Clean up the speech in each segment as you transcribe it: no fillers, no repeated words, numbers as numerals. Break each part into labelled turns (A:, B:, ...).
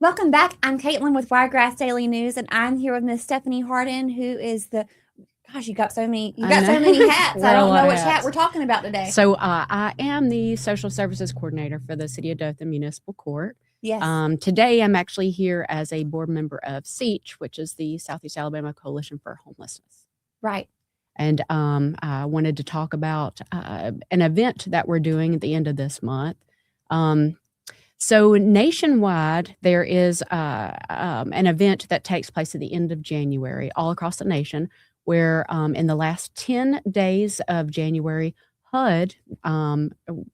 A: Welcome back. I'm Caitlin with Wiregrass Daily News, and I'm here with Miss Stephanie Hardin, who is the gosh, you got so many hats. I don't know which hat we're talking about today.
B: So I am the social services coordinator for the City of Dothan Municipal Court.
A: Yes.
B: Today I'm actually here as a board member of SEACH, which is the Southeast Alabama Coalition for Homelessness.
A: Right.
B: And I wanted to talk about an event that we're doing at the end of this month. So nationwide, there is an event that takes place at the end of January all across the nation, where in the last 10 days of January, HUD,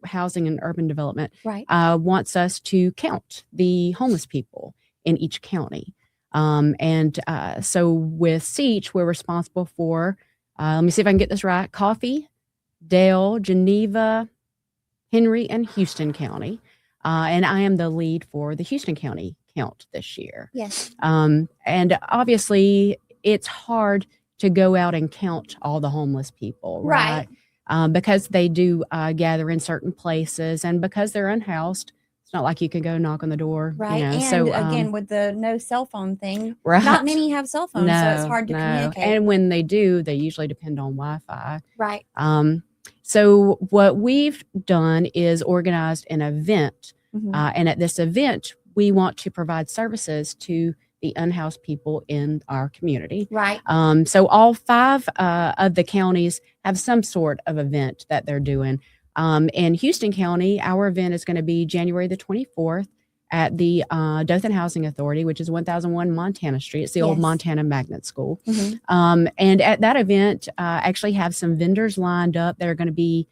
B: Housing and Urban Development,
A: Right.
B: Wants us to count the homeless people in each county. So with SEACH, we're responsible for, let me see if I can get this right, Coffee, Dale, Geneva, Henry, and Houston County. And I am the lead for the Houston County count this year.
A: Yes.
B: And obviously, it's hard to go out and count all the homeless people, right? Because they do gather in certain places, and because they're unhoused, it's not like you can go knock on the door.
A: Right.
B: You know?
A: And
B: so,
A: again, with the no cell phone thing,
B: right.
A: Not many have cell phones, so it's hard to communicate.
B: And when they do, they usually depend on Wi-Fi.
A: Right.
B: So what we've done is organized an event.
A: Mm-hmm.
B: And at this event, we want to provide services to the unhoused people in our community.
A: Right.
B: So all 5 of the counties have some sort of event that they're doing. In Houston County, our event is going to be January the 24th at the Dothan Housing Authority, which is 1001 Montana Street. It's the old Montana Magnet School.
A: Mm-hmm.
B: And at that event, actually have some vendors lined up that are going to be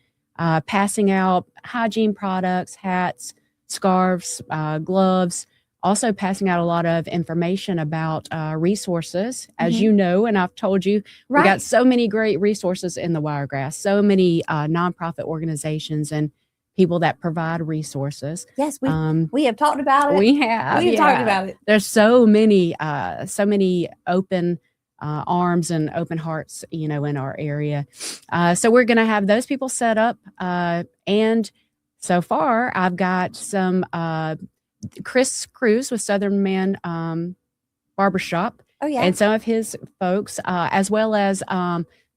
B: passing out hygiene products, hats, scarves, gloves, also passing out a lot of information about resources. As you know, and I've told you, we got so many great resources in the Wiregrass, so many nonprofit organizations and people that provide resources.
A: Yes, we have talked about it.
B: We have
A: talked about it.
B: There's so many open arms and open hearts, in our area. So we're going to have those people set up. And so far, I've got some Chris Cruz with Southern Man Barbershop.
A: Oh, yeah.
B: And some of his folks, as well as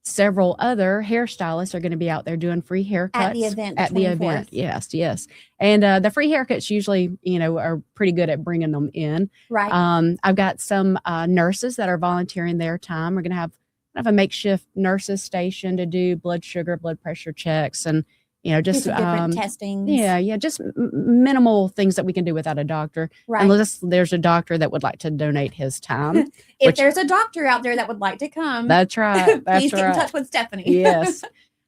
B: several other hairstylists are going to be out there doing free haircuts.
A: At the event.
B: At the event, yes. And the free haircuts usually, are pretty good at bringing them in.
A: Right.
B: I've got some nurses that are volunteering their time. We're going to have kind of a makeshift nurses station to do blood sugar, blood pressure checks, and just
A: different testings.
B: Yeah, just minimal things that we can do without a doctor.
A: Right.
B: Unless there's a doctor that would like to donate his time.
A: If there's a doctor out there that would like to come,
B: that's right.
A: Please get in touch with Stephanie.
B: Yes.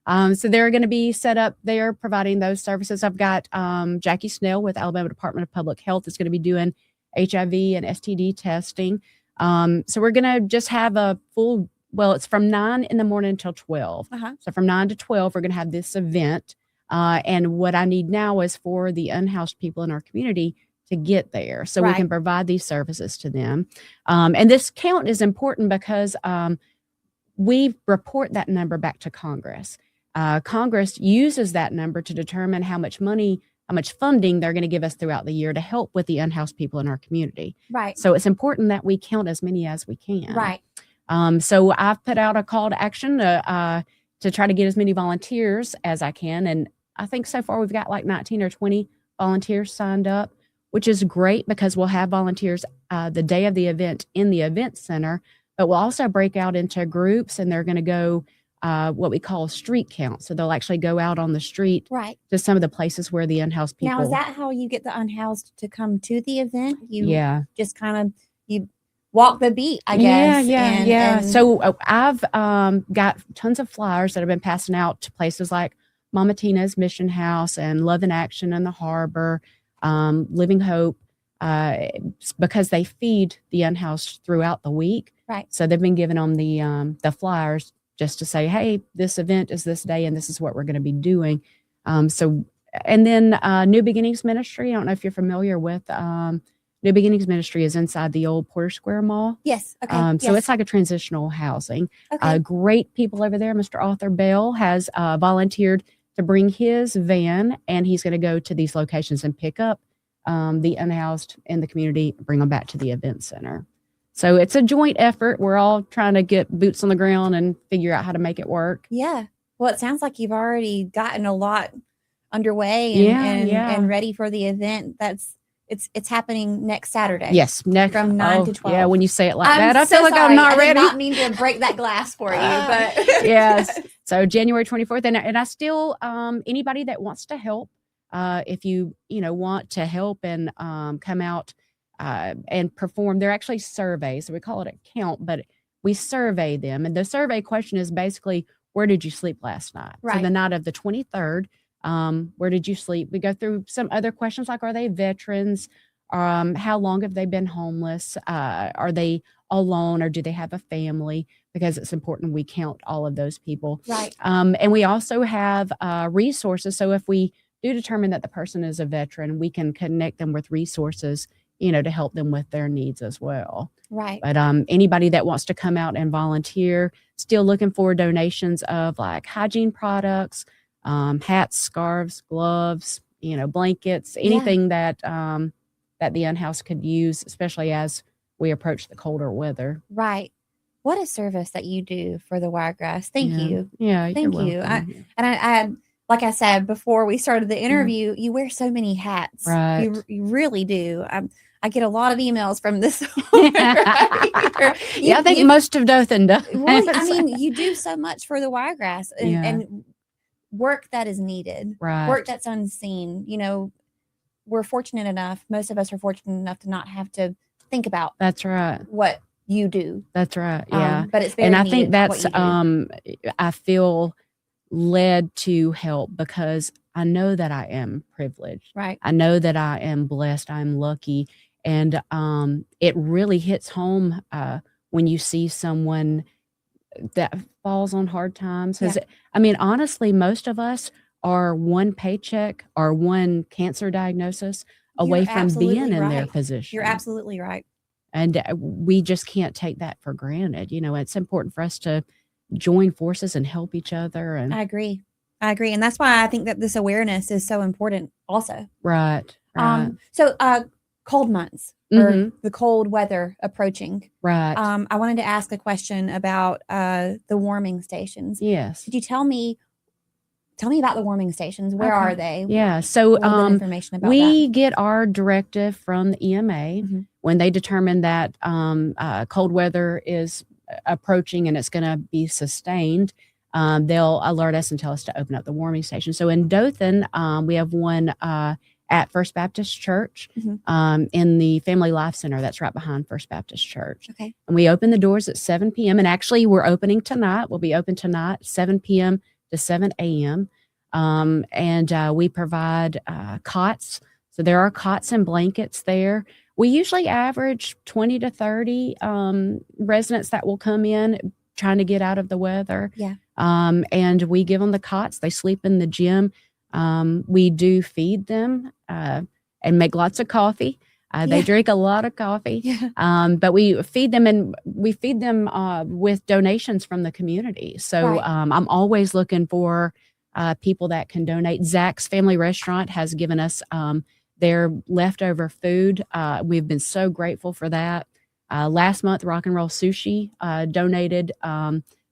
B: So they're going to be set up there providing those services. I've got Jackie Snell with Alabama Department of Public Health is going to be doing HIV and STD testing. So we're going to just have a full, it's from 9 in the morning until 12. So from 9 to 12, we're going to have this event. And what I need now is for the unhoused people in our community to get there so we can provide these services to them. And this count is important because we report that number back to Congress. Congress uses that number to determine how much funding they're going to give us throughout the year to help with the unhoused people in our community.
A: Right.
B: So it's important that we count as many as we can.
A: Right.
B: So I've put out a call to action to try to get as many volunteers as I can. And I think so far we've got like 19 or 20 volunteers signed up, which is great because we'll have volunteers the day of the event in the event center, but we'll also break out into groups and they're going to go what we call street count. So they'll actually go out on the street to some of the places where the unhoused people.
A: Now, is that how you get the unhoused to come to the event? You just kind of, you walk the beat, I guess.
B: Yeah. So I've got tons of flyers that have been passing out to places like Mama Tina's Mission House and Love in Action in the Harbor, Living Hope, because they feed the unhoused throughout the week.
A: Right.
B: So they've been giving them the flyers just to say, hey, this event is this day and this is what we're going to be doing. And then New Beginnings Ministry. I don't know if you're familiar with New Beginnings Ministry is inside the old Porter Square Mall.
A: Yes. Okay.
B: So it's like a transitional housing.
A: Okay.
B: Great people over there. Mr. Arthur Bell has volunteered to bring his van, and he's going to go to these locations and pick up the unhoused in the community, bring them back to the event center. So it's a joint effort. We're all trying to get boots on the ground and figure out how to make it work.
A: Yeah. Well, it sounds like you've already gotten a lot underway and ready for the event. It's happening next Saturday.
B: Yes,
A: from 9 to 12.
B: Yeah, when you say it like that, I feel like
A: sorry.
B: I'm not ready.
A: I did not mean to break that glass for you, but
B: yes. So January 24th, and I still anybody that wants to help, if you want to help and come out and perform, they're actually surveys. So we call it a count, but we survey them, and the survey question is basically, where did you sleep last night?
A: Right.
B: So the night of the 23rd. Where did you sleep? We go through some other questions like, are they veterans? How long have they been homeless? Are they alone, or do they have a family? Because it's important we count all of those people.
A: Right.
B: And we also have resources. So if we do determine that the person is a veteran, we can connect them with resources, to help them with their needs as well.
A: Right.
B: But anybody that wants to come out and volunteer, still looking for donations of like hygiene products, hats, scarves, gloves, blankets, anything that the unhoused could use, especially as we approach the colder weather.
A: Right. What a service that you do for the Wiregrass. Thank you.
B: Yeah.
A: Thank you. I like I said before we started the interview, you wear so many hats.
B: Right.
A: You really do. I get a lot of emails from this.
B: I think most of Dothan does.
A: Well, I mean, you do so much for the Wiregrass and work that is needed, work that's unseen. We're fortunate enough, most of us are fortunate enough to not have to think about
B: that's right
A: what you do.
B: That's right. Yeah.
A: But it's very
B: and I think that's
A: I
B: feel led to help because I know that I am privileged.
A: Right.
B: I know that I am blessed. I'm lucky. And it really hits home when you see someone that falls on hard times. I mean, honestly, most of us are one paycheck or one cancer diagnosis away from being in their position.
A: You're absolutely right.
B: And we just can't take that for granted. It's important for us to join forces and help each other. And
A: I agree. And that's why I think that this awareness is so important also.
B: Right.
A: So cold months or the cold weather approaching.
B: Right.
A: I wanted to ask a question about the warming stations.
B: Yes.
A: Could you tell me about the warming stations? Where are they?
B: Yeah. So
A: information about
B: we get our directive from the EMA when they determine that cold weather is approaching and it's going to be sustained. They'll alert us and tell us to open up the warming station. So in Dothan, we have one at First Baptist Church in the Family Life Center that's right behind First Baptist Church.
A: Okay.
B: And we open the doors at 7 p.m. And actually, we're opening tonight. We'll be open tonight, 7 p.m. to 7 a.m. And we provide cots. So there are cots and blankets there. We usually average 20 to 30 residents that will come in trying to get out of the weather.
A: Yeah.
B: And we give them the cots. They sleep in the gym. We do feed them and make lots of coffee. They drink a lot of coffee.
A: Yeah.
B: But we feed them with donations from the community. So I'm always looking for people that can donate. Zach's Family Restaurant has given us their leftover food. We've been so grateful for that. Last month, Rock and Roll Sushi donated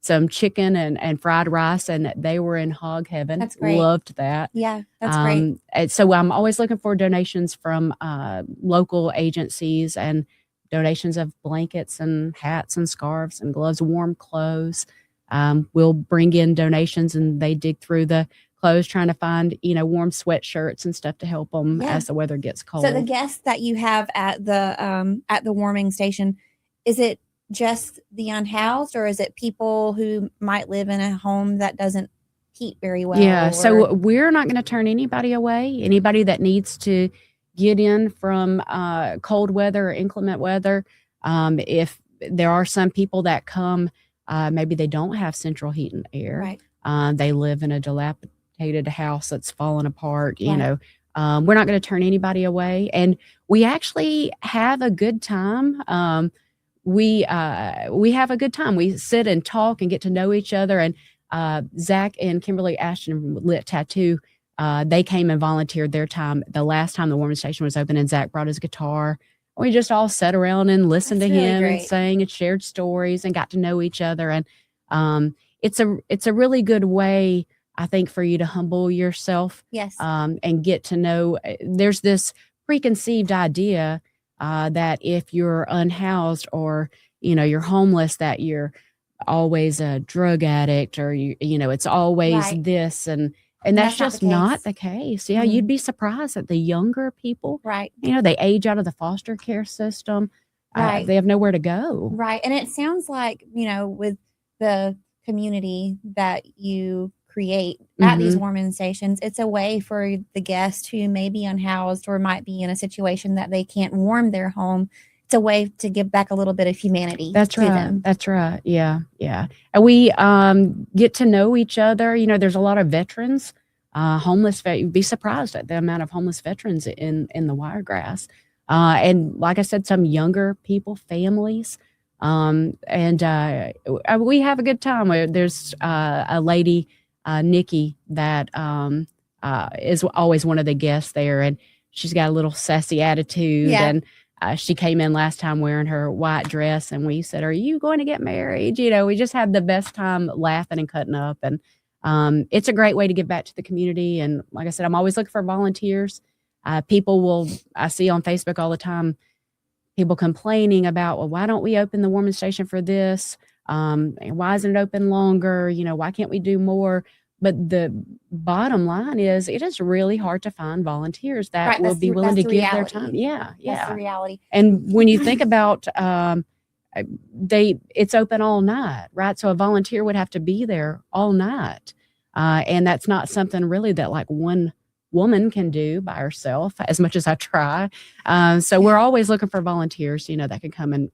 B: some chicken and fried rice, and they were in hog heaven.
A: That's great.
B: Loved that.
A: Yeah, that's great.
B: And so I'm always looking for donations from local agencies and donations of blankets and hats and scarves and gloves, warm clothes. We'll bring in donations, and they dig through the clothes trying to find, warm sweatshirts and stuff to help them as the weather gets cold.
A: So the guests that you have at the warming station, is it just the unhoused, or is it people who might live in a home that doesn't heat very well?
B: Yeah. So we're not going to turn anybody away. Anybody that needs to get in from cold weather or inclement weather. If there are some people that come, maybe they don't have central heat and air.
A: Right.
B: They live in a dilapidated house that's fallen apart. We're not going to turn anybody away, and we actually have a good time. We have a good time. We sit and talk and get to know each other. And Zach and Kimberly Ashton Lit Tattoo they came and volunteered their time the last time the warming station was open, and Zach brought his guitar. We just all sat around and listened to him and sang and shared stories and got to know each other. And it's a really good way, I think, for you to humble yourself.
A: Yes.
B: And get to know. There's this preconceived idea that if you're unhoused or you're homeless, that you're always a drug addict, or it's always this, and that's just not the case. Yeah, you'd be surprised that the younger people, they age out of the foster care system. They have nowhere to go.
A: Right. And it sounds like, with the community that you create at these warming stations, it's a way for the guest who may be unhoused or might be in a situation that they can't warm their home. It's a way to give back a little bit of humanity to them.
B: That's right. Yeah. Yeah. And we get to know each other. There's a lot of veterans, homeless. You'd be surprised at the amount of homeless veterans in the Wiregrass. And like I said, some younger people, families. And we have a good time. There's a lady, Nikki, that is always one of the guests there. And she's got a little sassy attitude. Yeah. And she came in last time wearing her white dress, and we said, "Are you going to get married?" We just had the best time laughing and cutting up. And it's a great way to give back to the community. And like I said, I'm always looking for volunteers. I see on Facebook all the time, people complaining about, well, why don't we open the warming station for this? Why isn't it open longer? Why can't we do more? But the bottom line is, it is really hard to find volunteers that will be willing to give their time. Yeah.
A: That's the reality.
B: And when you think about, it's open all night, right? So a volunteer would have to be there all night. And that's not something really that like one woman can do by herself, as much as I try. So we're always looking for volunteers, that can come and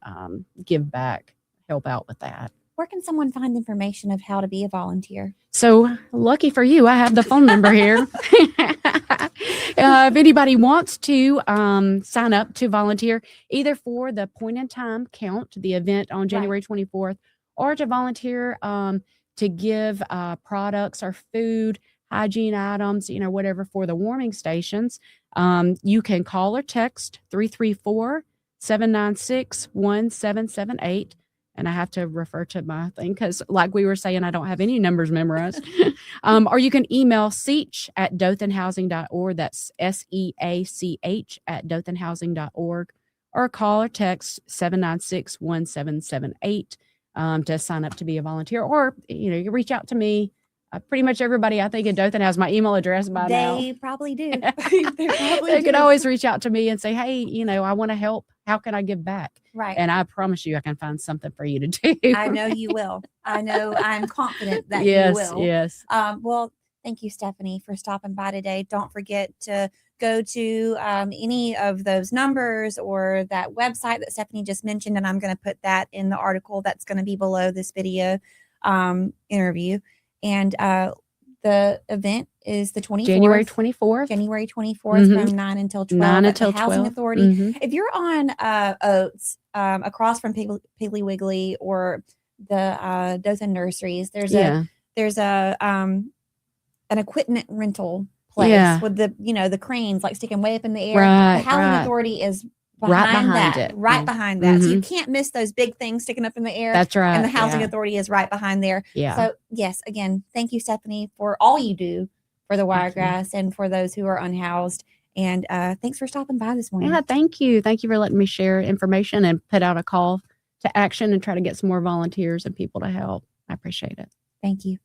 B: give back, help out with that.
A: Where can someone find information of how to be a volunteer?
B: So lucky for you, I have the phone number here. If anybody wants to sign up to volunteer, either for the Point in Time Count, the event on January 24th, or to volunteer to give products or food, hygiene items, whatever, for the warming stations, you can call or text 334-796-1778. And I have to refer to my thing because, like we were saying, I don't have any numbers memorized. Or you can email SEACH at dothanhousing.org. That's SEACH at dothanhousing.org. Or call or text 796-1778 to sign up to be a volunteer. Or, you can reach out to me. Pretty much everybody, I think, in Dothan has my email address by now.
A: They probably do.
B: They could always reach out to me and say, "Hey, I want to help. How can I give back?"
A: Right.
B: And I promise you, I can find something for you to do.
A: I know you will. I'm confident that you will.
B: Yes.
A: Well, thank you, Stephanie, for stopping by today. Don't forget to go to any of those numbers or that website that Stephanie just mentioned, and I'm going to put that in the article that's going to be below this video interview. And the event is the 24th.
B: January 24th.
A: January 24th from 9 until 12 at the Housing Authority. If you're on Oates, across from Piggly Wiggly or the Dothan Nurseries, there's an equipment rental place with the cranes like sticking way up in the air.
B: Right,
A: the Housing Authority is behind that. So you can't miss those big things sticking up in the air.
B: That's right.
A: And the Housing Authority is right behind there.
B: Yeah.
A: So yes, again, thank you, Stephanie, for all you do for the Wiregrass and for those who are unhoused. And thanks for stopping by this morning.
B: Yeah, thank you. Thank you for letting me share information and put out a call to action and try to get some more volunteers and people to help. I appreciate it.
A: Thank you.